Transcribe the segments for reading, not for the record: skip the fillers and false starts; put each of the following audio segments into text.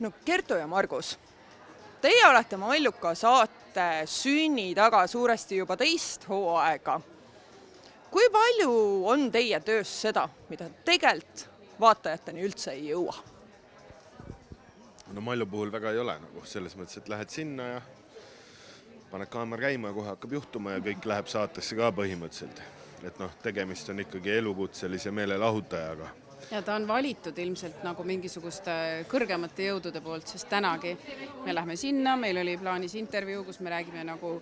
No Kertu ja Margus, teie olete Malluka saate sünni taga suuresti juba teist hooaega. Kui palju on teie töös seda, mida tegelikult vaatajateni üldse ei jõua? No Mallu puhul väga ei ole nagu selles mõttes, et lähed sinna ja paned kaamera käima ja kohe hakkab juhtuma ja kõik läheb saatesse ka põhimõtteliselt. Et tegemist on ikkagi elukutselise meelelahutajaga. Ja ta on valitud ilmselt nagu mingisuguste kõrgemate jõudude poolt, sest tänagi me lähme sinna, meil oli plaanis intervjuu, kus me räägime nagu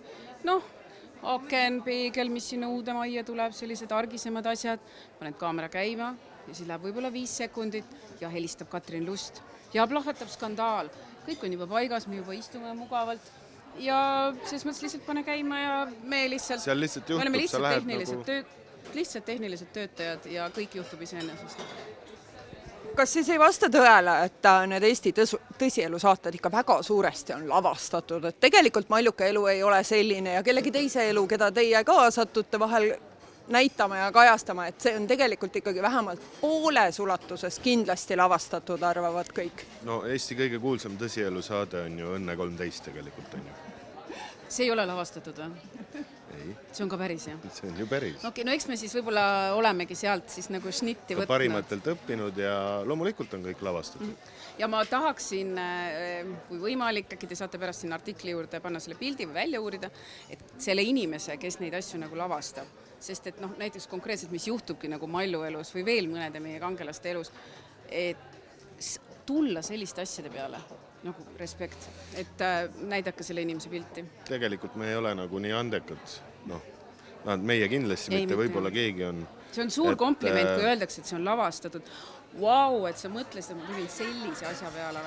aken, peegel, mis sinna uude majja tuleb, sellised argisemad asjad, paned kaamera käima ja siis läheb võib-olla 5 sekundit ja helistab Katrin Lust ja plahvatab skandaal. Kõik on juba paigas, me juba istume mugavalt ja selles mõttes lihtsalt pane käima ja me lihtsalt, seal lihtsalt juhtub, me oleme sa lähed lihtsalt tehnilised töötajad ja kõik juhtub iseenesest. Kas siis ei vasta tõele, et need Eesti tõsielu saated ikka väga suuresti on lavastatud, et tegelikult Malluka elu ei ole selline ja kellegi teise elu, keda teie ka satute vahel näitama ja kajastama, et see on tegelikult ikkagi vähemalt pooles ulatuses kindlasti lavastatud, arvavad kõik? No Eesti kõige kuulsam tõsielu saade on ju Õnne 13 tegelikult on ju. See ei ole lavastatud või? Ei. See on ka päris, jah? See on ju päris. Okei, no eks me siis võib-olla olemegi sealt siis nagu šnitti võtnud. Parimatelt õppinud ja loomulikult on kõik lavastatud. Ja ma tahaksin, kui võimalik, äkki te saate pärast sinna artikli juurde panna selle pildi või välja uurida, et selle inimese, kes neid asju nagu lavastab, sest et näiteks konkreetselt, mis juhtubki nagu Mallu elus või veel mõnede meie kangelaste elus, et tulla selliste asjade peale, nagu respekt, et näidake selle inimese pilti. Tegelikult me ei ole nagu nii andekad, meie kindlasti mitte, võib-olla keegi on. See on suur kompliment, kui öeldakse, et see on lavastatud. Vau, et sa mõtlesid, et ma tulin sellise asja peale.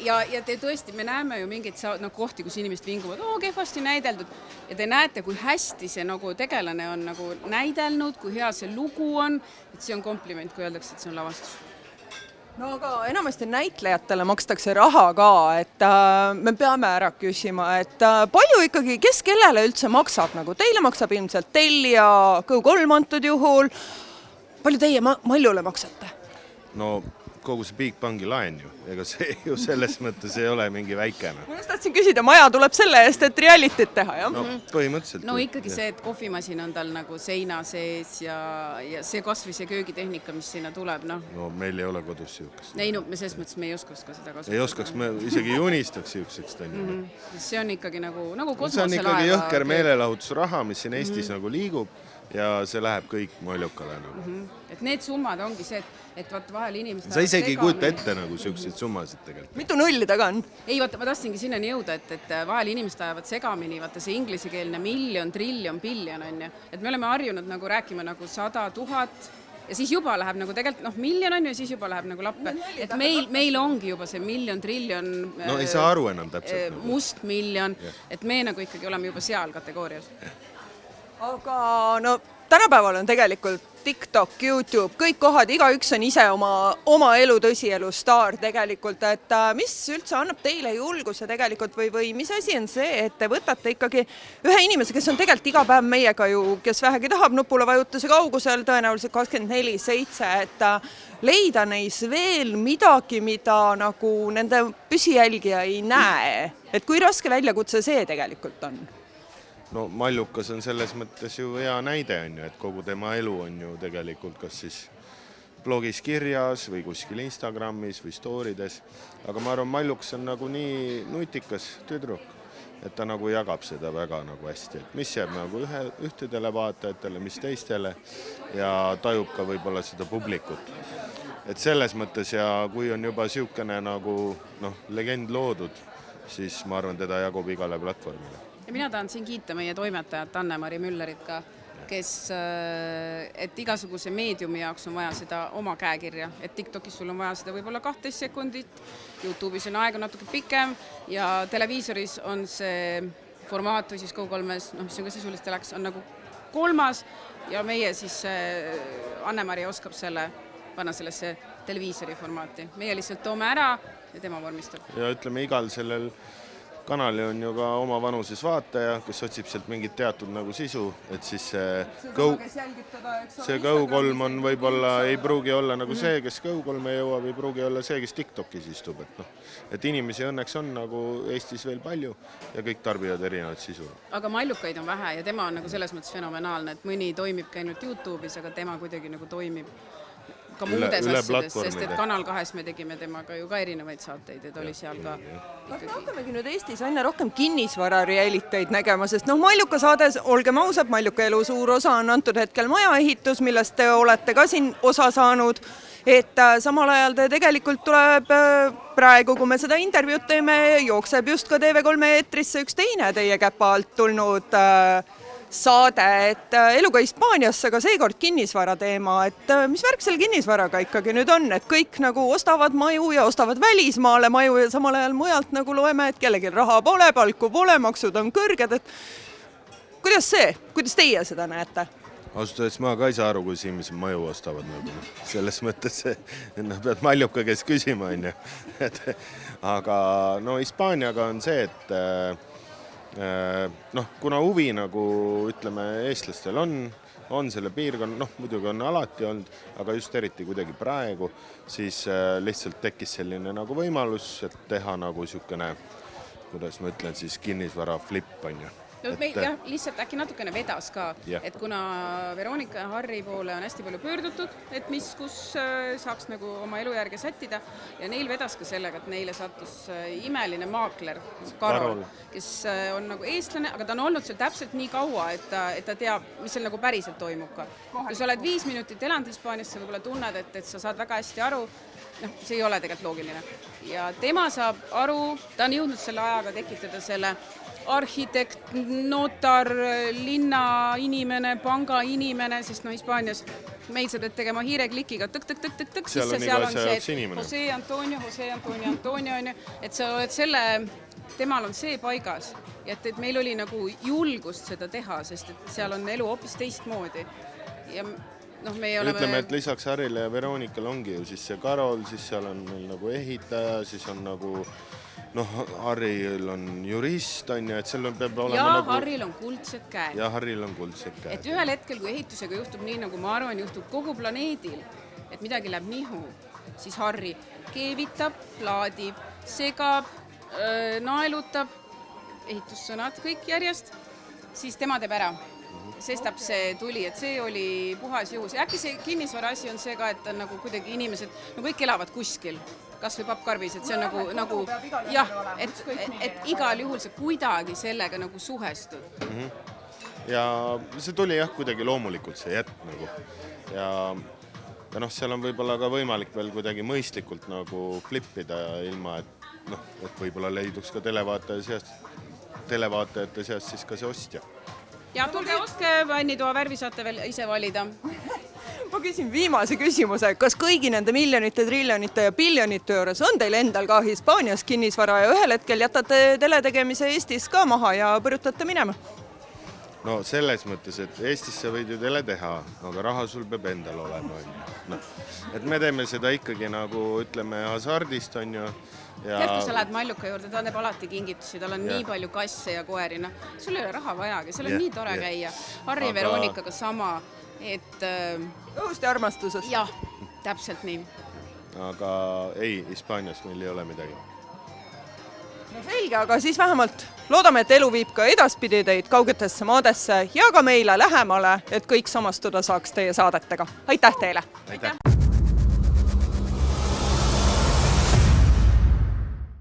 Ja te tõesti, me näeme ju mingeid kohti, kus inimesed vinguvad, kehvasti näideldud. Ja te näete, kui hästi see nagu tegelane on nagu näidelnud, kui hea see lugu on, et see on kompliment, kui öeldakse, et see on lavastus. No aga enamasti näitlejatele makstakse raha ka, et me peame ära küsima, et palju ikkagi, kes kellele üldse maksab, nagu teile maksab ilmselt Telia, Go3 antud juhul, palju teie Mallule maksate? No kogu see Bigbanki laen ju, ega see ju selles mõttes ei ole mingi väikene. Ma just tahtsin küsida, maja tuleb selle eest, et realityt teha, jah? No põhimõtteliselt. No ikkagi see, et kohvimasin on tal nagu seina sees ja see kasvi see köögitehnika, mis sinna tuleb, No meil ei ole kodus siukest. Ei, me selles mõttes me ei oskaks ka seda kasutada. Ei oskaks, me isegi ei unistaks siukseks. See on ikkagi nagu kosmoselaeva. See on ikkagi jõhker meelelahutusraha, mis siin Eestis nagu liigub ja see läheb kõik Mallukale. Et need summad ongi see, et vahel inimesed... Sa isegi ei kujuta ette nagu siukseid summasid tegelikult. Mitu nulli taga on? Ei, vaata, ma tahtsingi sinnani jõuda, et vahel inimesed ajavad segamini, vaata see inglisekeelne miljon, triljon, biljon on ju. Et me oleme harjunud nagu rääkima nagu 100 000 ja siis juba läheb nagu tegelikult miljon on ju ja siis juba läheb nagu lappe. Et meil ongi juba see miljon, triljon... No ei saa aru enam täpselt. Must miljon, et me nagu ikkagi oleme juba seal kategoorias. Aga tänapäeval on tegelikult TikTok, YouTube, kõik kohad, igaüks on ise oma elu tõsielu staar tegelikult, et mis üldse annab teile julguse tegelikult või mis asi on see, et te võtate ikkagi ühe inimese, kes on tegelikult iga päev meiega ju, kes vähegi tahab nupule vajutuse kaugusel, tõenäoliselt 24/7, et leida neis veel midagi, mida nagu nende püsijälgija ei näe, et kui raske väljakutse see tegelikult on? No Mallukas on selles mõttes ju hea näide on ju, et kogu tema elu on ju tegelikult kas siis blogis kirjas või kuskil Instagramis või stoorides, aga ma arvan, Mallukas on nagu nii nutikas tüdruk, et ta nagu jagab seda väga nagu hästi, et mis jääb nagu ühtedele vaatajatele, mis teistele ja tajub ka võib-olla seda publikut. Et selles mõttes ja kui on juba siukene nagu legend loodud, siis ma arvan, teda jagub igale platvormile. Ja mina tahan siin kiita meie toimetajat Anne-Mari Müllerit ka, kes, et igasuguse meediumi jaoks on vaja seda oma käekirja, et TikTokis sul on vaja seda võib-olla 12 sekundit, YouTube'is on aega natuke pikem ja televiisoris on see formaat või siis Go3-s, mis on ka sisulist teleks, on nagu 3. ja meie siis Anne-Mari oskab panna sellesse televiisori formaati. Meie lihtsalt toome ära ja tema vormistab. Ja ütleme igal sellel kanalil on ju ka oma vanuses vaataja, kes otsib sealt mingit teatud nagu sisu, et siis see Go3 on võib-olla ei pruugi olla nagu see, kes Go3 jõuab, ei pruugi olla see, kes TikTokis istub, et inimesi õnneks on nagu Eestis veel palju ja kõik tarbivad erinevat sisu. Aga mallukaid on vähe ja tema on nagu selles mõttes fenomenaalne, et mõni toimibki ainult YouTube'is, aga tema kuidagi nagu toimib ka muudes asjades, sest et Kanal 2 me tegime temaga ju ka erinevaid saateid, et oli seal ka kas me hakkamegi nüüd Eestis aina rohkem kinnisvara realiteid nägema, sest Malluka saades, olgem ausad, Malluka elu suur osa on antud hetkel majaehitus, millest te olete ka siin osa saanud, et samal ajal te tegelikult tuleb praegu, kui me seda intervjuud teeme, jookseb just ka TV3 eetrisse üks teine teie käpa alt tulnud saade, et eluga Hispaaniasse ka seekord kinnisvara teema, et mis värk selle kinnisvaraga ikkagi nüüd on, et kõik nagu ostavad maju ja ostavad välismaale maju ja samal ajal mujalt nagu loeme, et kellelgi raha pole, palku pole, maksud on kõrged, et kuidas teie seda näete? Ausalt öeldes ma ka ei saa aru, kui inimesed maju ostavad nagu. Selles mõttes nad peavad Malluka käest küsima, on ju. Aga no Hispaaniaga on see, et kuna huvi nagu ütleme eestlastel on selle piirkonna, muidugi on alati olnud, aga just eriti kuidagi praegu, siis lihtsalt tekkis selline nagu võimalus, et teha nagu niisugune, kuidas ma ütlen siis, kinnisvara flip, on ju. No, jah, lihtsalt äkki natukene vedas ka, et kuna Veronika ja Harri poole on hästi palju pöördutud, et kus saaks nagu oma elu järgi sättida ja neil vedas ka sellega, et neile sattus imeline maakler, Karol, kes on nagu eestlane, aga ta on olnud seal täpselt nii kaua, et ta teab, mis seal nagu päriselt toimub ka. Kui sa oled 5 minutit elanud Hispaanias, sa võib-olla tunned, et sa saad väga hästi aru, see ei ole tegelikult loogiline. Ja tema saab aru, ta on jõudnud selle ajaga tekitada selle arhitekt, notar, linna inimene, panga inimene, sest Hispaanias meil sa pead tegema hiireklikiga tõk-tõk-tõk-tõk, siis seal on see, et Jose Antonio, et sa oled selle, temal on see paigas, et meil oli nagu julgust seda teha, sest et seal on elu hoopis teistmoodi ja ütleme, et lisaks Harrile ja Veronikal ongi ju siis see Karol, siis seal on meil nagu ehitaja, siis on nagu Harril on jurist, on ju, et seal peab olema ja Harril on kuldsed käed. Ja Harril on kuldsed käed. Et ühel hetkel, kui ehitusega juhtub nii, nagu ma arvan, juhtub kogu planeedil, et midagi läheb nihu, siis Harri keevitab, plaadib, segab, naelutab, ehitussõnad kõik järjest, siis tema teeb ära. Sestap see tuli, et see oli puhas juhus. Ja äkki see kinnisvara asi on see ka, et on nagu kuidagi inimesed, kõik elavad kuskil, kas või pappkarbis, et see on nagu jah, et igal juhul see kuidagi sellega nagu suhestud. Ja see tuli jah, kuidagi loomulikult see jätt nagu. Ja seal on võib-olla ka võimalik veel kuidagi mõistlikult nagu flippida ilma, et võib-olla leiduks ka televaatajate seast siis ka see ostja. Ja tulge ostke, vannitoa värvi saate veel ise valida. Ma küsin viimase küsimuse, kas kõigi nende miljonite, triljonite ja biljonite juures on teil endal ka Hispaanias kinnisvara ja ühel hetkel jätate teletegemise Eestis ka maha ja põrutate minema? No selles mõttes, et Eestis sa võid ju tele teha, aga raha sul peab endal olema. Et me teeme seda ikkagi nagu, ütleme, hasardist, on ju. Kui sa lähed Malluka juurde, ta teeb alati kingitusi, tal on nii palju kasse ja koeri. Sul ei ole raha vajagi, seal on nii tore käia. Harri Veronikaga sama, et õhust ja armastusest. Jah, täpselt nii. Aga ei, Hispaanias meil ei ole midagi. No selge, aga siis vähemalt loodame, et elu viib ka edaspidi teid kaugetesse maadesse ja ka meile lähemale, et kõik samastuda saaks teie saadetega. Aitäh teile! Aitäh!